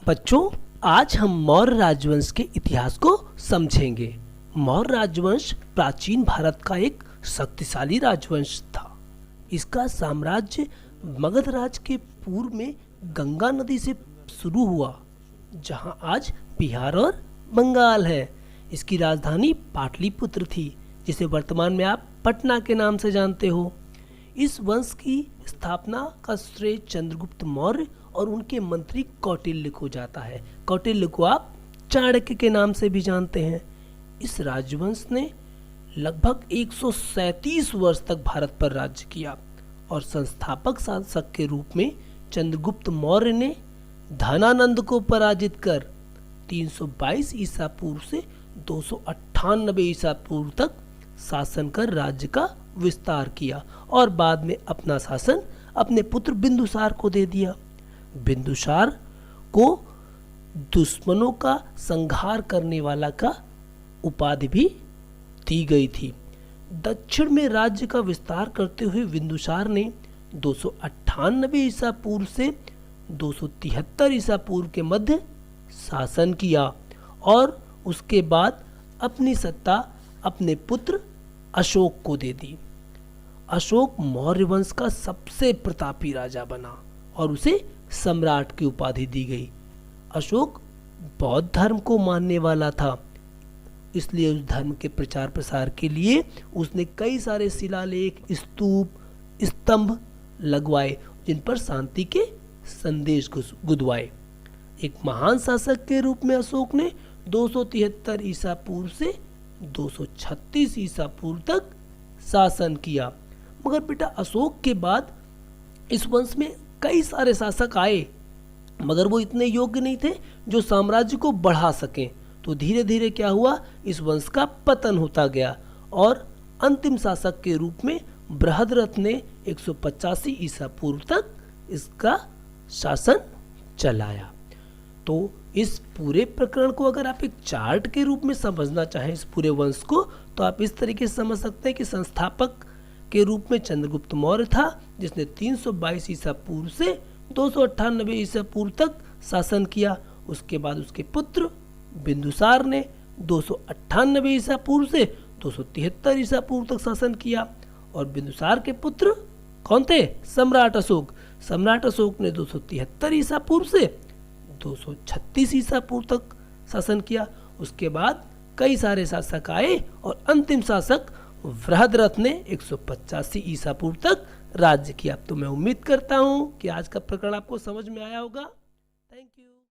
बच्चों, आज हम मौर्य राजवंश के इतिहास को समझेंगे। मौर्य राजवंश प्राचीन भारत का एक शक्तिशाली राजवंश था। इसका साम्राज्य मगध राज के पूर्व में गंगा नदी से शुरू हुआ, जहां आज बिहार और बंगाल है। इसकी राजधानी पाटलिपुत्र थी, जिसे वर्तमान में आप पटना के नाम से जानते हो। इस वंश की स्थापना का श्रेय चंद्रगुप्त मौर्य और उनके मंत्री कौटिल्य को जाता है। कौटिल्य को आप चाणक्य के नाम से भी जानते हैं। इस राजवंश ने लगभग 137 वर्ष तक भारत पर राज्य किया और संस्थापक शासक के रूप में चंद्रगुप्त मौर्य ने धनानंद को पराजित कर 322 ईसा पूर्व से 298 ईसा पूर्व तक शासन कर राज्य का विस्तार किया और बाद में अपना शासन अपने पुत्र बिंदुसार को दे दिया। बिंदुसार को दुश्मनों का संहार करने वाला का उपाधि भी दी गई थी। दक्षिण में राज्य का विस्तार करते हुए बिंदुसार ने 298 ईसा पूर्व से 273 ईसा पूर्व के मध्य शासन किया और उसके बाद अपनी सत्ता अपने पुत्र अशोक को दे दी। अशोक मौर्य वंश का सबसे प्रतापी राजा बना और उसे सम्राट की उपाधि दी गई। अशोक बौद्ध धर्म को मानने वाला था, इसलिए उस धर्म के प्रचार प्रसार के लिए उसने कई सारे शिलालेख, स्तूप, स्तंभ लगवाए, जिन पर शांति के संदेश गुदवाए। एक महान शासक के रूप में अशोक ने 273 ईसा पूर्व से 236 ईसा पूर्व तक शासन किया। मगर बेटा, अशोक के बाद इस वंश में कई सारे शासक आए, मगर वो इतने योग्य नहीं थे जो साम्राज्य को बढ़ा सकें। तो धीरे धीरे क्या हुआ, इस वंश का पतन होता गया और अंतिम शासक के रूप में बृहद्रथ ने 185 ईसा पूर्व तक इसका शासन चलाया। तो इस पूरे प्रकरण को अगर आप एक चार्ट के रूप में समझना चाहें, इस पूरे वंश को, तो आप इस तरीके से समझ सकते हैं कि संस्थापक के रूप में चंद्रगुप्त मौर्य था, जिसने 322 ईसा पूर्व से 298 ईसा पूर्व तक शासन किया। उसके बाद उसके पुत्र बिंदुसार ने 298 ईसा पूर्व से 273 ईसा पूर्व तक शासन किया और बिंदुसार के पुत्र कौन थे? सम्राट अशोक। सम्राट अशोक ने 273 ईसा पूर्व से 236 ईसा पूर्व तक शासन किया। उसके बाद कई सारे शासक आए और अंतिम शासक बृहद्रथ ने 185 ईसा पूर्व तक राज्य किया। तो मैं उम्मीद करता हूं कि आज का प्रकरण आपको समझ में आया होगा। Thank you.